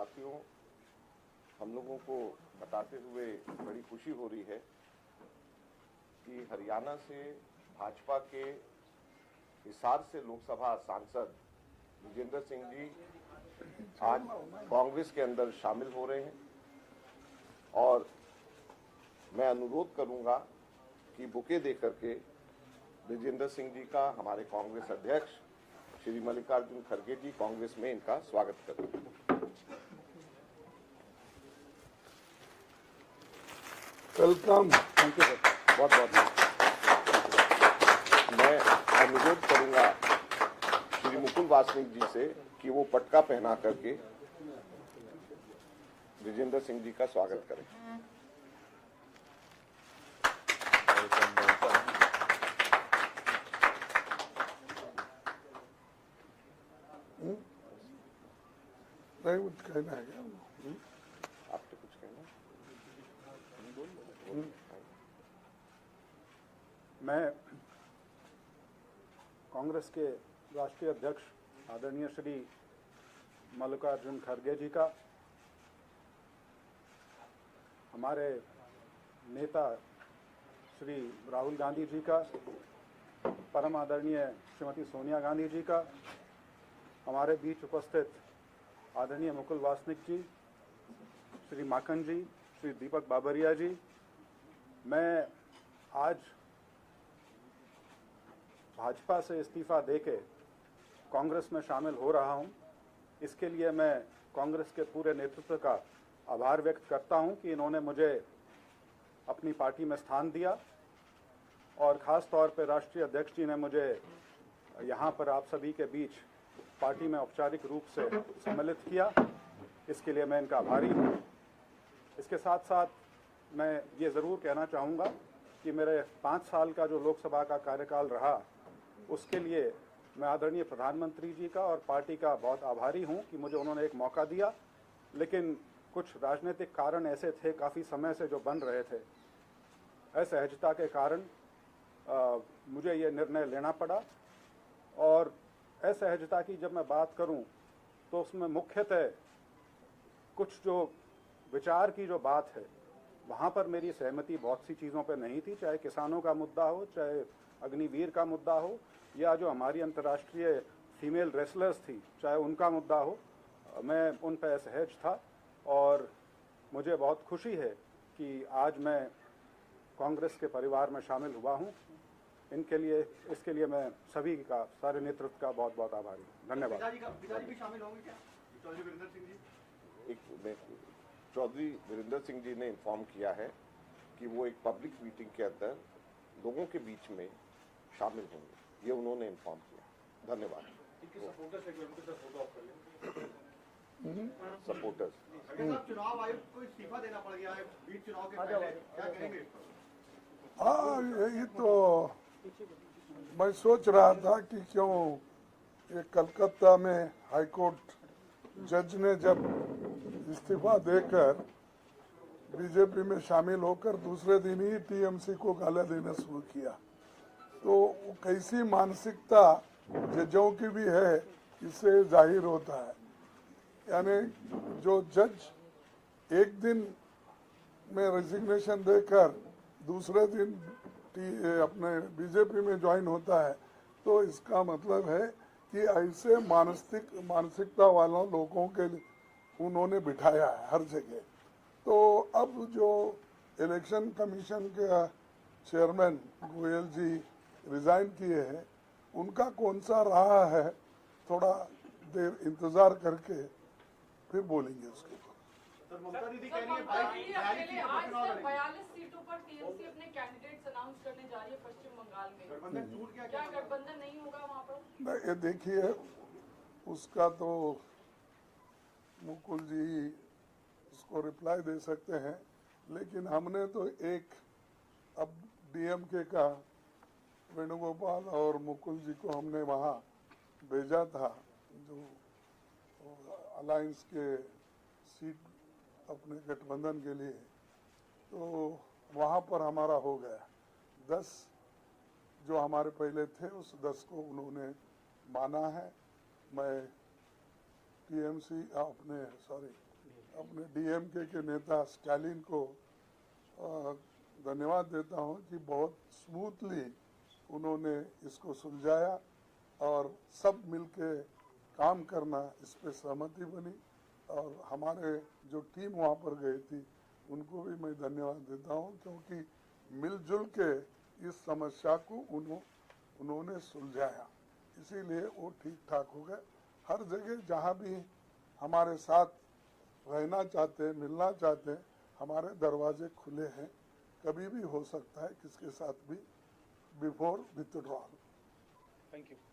साथियों, हम लोगों को बताते हुए बड़ी खुशी हो रही है कि हरियाणा से भाजपा के हिसार से लोकसभा सांसद विजेंद्र सिंह जी आज कांग्रेस के अंदर शामिल हो रहे हैं और मैं अनुरोध करूंगा कि बुके देकर के विजेंद्र सिंह जी का हमारे कांग्रेस अध्यक्ष श्री मल्लिकार्जुन खड़गे जी कांग्रेस में इनका स्वागत करें। वेलकम। थैंक यू सर, बहुत बहुत मैं अनुरोध करूंगा श्री मुकुल वासनिक जी से कि वो पटका पहना करके विजेंद्र सिंह जी का स्वागत करें। नहीं कुछ कहना है क्या? आपको कुछ कहना? मैं कांग्रेस के राष्ट्रीय अध्यक्ष आदरणीय श्री मल्लिकार्जुन खड़गे जी का, हमारे नेता श्री राहुल गांधी जी का, परम आदरणीय श्रीमती सोनिया गांधी जी का, हमारे बीच उपस्थित आदरणीय मुकुल वासनिक जी, श्री माखन जी, श्री दीपक बाबरिया जी, मैं आज भाजपा से इस्तीफा देके कांग्रेस में शामिल हो रहा हूं। इसके लिए मैं कांग्रेस के पूरे नेतृत्व का आभार व्यक्त करता हूं कि इन्होंने मुझे अपनी पार्टी में स्थान दिया और ख़ास तौर पर राष्ट्रीय अध्यक्ष जी ने मुझे यहां पर आप सभी के बीच पार्टी में औपचारिक रूप से सम्मिलित किया। इसके लिए मैं इनका आभारी हूं। इसके साथ साथ मैं ये ज़रूर कहना चाहूँगा कि मेरे 5 साल का जो लोकसभा का कार्यकाल रहा, उसके लिए मैं आदरणीय प्रधानमंत्री जी का और पार्टी का बहुत आभारी हूं कि मुझे उन्होंने एक मौका दिया। लेकिन कुछ राजनीतिक कारण ऐसे थे काफ़ी समय से जो बन रहे थे, असहजता के कारण मुझे ये निर्णय लेना पड़ा। और असहजता की जब मैं बात करूं तो उसमें मुख्यतः कुछ जो विचार की जो बात है, वहाँ पर मेरी सहमति बहुत सी चीज़ों पर नहीं थी, चाहे किसानों का मुद्दा हो, चाहे अग्निवीर का मुद्दा हो, या जो हमारी अंतर्राष्ट्रीय फीमेल रेसलर्स थी, चाहे उनका मुद्दा हो। मैं उन पर असहज था और मुझे बहुत खुशी है कि आज मैं कांग्रेस के परिवार में शामिल हुआ हूँ। इसके लिए मैं सभी का, सारे नेतृत्व का बहुत बहुत आभारी हूँ। धन्यवाद। पिताजी भी शामिल होंगे क्या? चौधरी वीरेंद्र सिंह जी? चौधरी वीरेंद्र सिंह जी ने इन्फॉर्म किया है कि वो एक पब्लिक मीटिंग के अंदर लोगों के बीच में शामिल होंगे, ये उन्होंने इन्फॉर्म किया। धन्यवाद। सपोर्टर्स चुनाव आयोग को इस्तीफा देना पड़ गया है बीच चुनाव के पहले, क्या कहेंगे? हाँ, यही तो मैं सोच रहा था कि क्यों ये कलकत्ता में हाईकोर्ट जज ने जब इस्तीफा देकर बीजेपी में शामिल होकर दूसरे दिन ही टीएमसी को गाला देना शुरू किया, तो कैसी मानसिकता जजों की भी है इससे जाहिर होता है। यानी जो जज एक दिन में रेजिग्नेशन देकर दूसरे दिन अपने बीजेपी में ज्वाइन होता है, तो इसका मतलब है कि ऐसे मानसिकता वालों लोगों के उन्होंने बिठाया है हर जगह। तो अब जो इलेक्शन कमीशन के चेयरमैन गोयल जी रिजाइन किए हैं, उनका कौन सा रहा है, थोड़ा देर इंतजार करके फिर बोलेंगे उसके ऊपर। ममता दीदी कह रही है 42 सीटों पर टीएमसी अपने कैंडिडेट्स अनाउंस करने जा रही है पश्चिम बंगाल में। गठबंधन टूट गया क्या गठबंधन नहीं होगा वहाँ पर? नहीं, ये देखिए, उसका तो मुकुल जी उसको रिप्लाई दे सकते हैं, लेकिन हमने तो एक अब डीएमके का वेणुगोपाल और मुकुल जी को हमने वहाँ भेजा था, जो अलायंस के सीट अपने गठबंधन के लिए, तो वहाँ पर हमारा हो गया 10 जो हमारे पहले थे, उस 10 को उन्होंने माना है। मैं टीएमसी अपने डीएमके के नेता स्टालिन को धन्यवाद देता हूं कि बहुत स्मूथली उन्होंने इसको सुलझाया और सब मिलके काम करना इस पे सहमति बनी। और हमारे जो टीम वहाँ पर गई थी उनको भी मैं धन्यवाद देता हूँ, क्योंकि मिलजुल के इस समस्या को उन्होंने सुलझाया, इसीलिए वो ठीक ठाक हो गए। हर जगह जहाँ भी हमारे साथ रहना चाहते हैं, मिलना चाहते हैं, हमारे दरवाजे खुले हैं, कभी भी हो सकता है किसके साथ भी बिफोर विथड्रॉल। Thank you.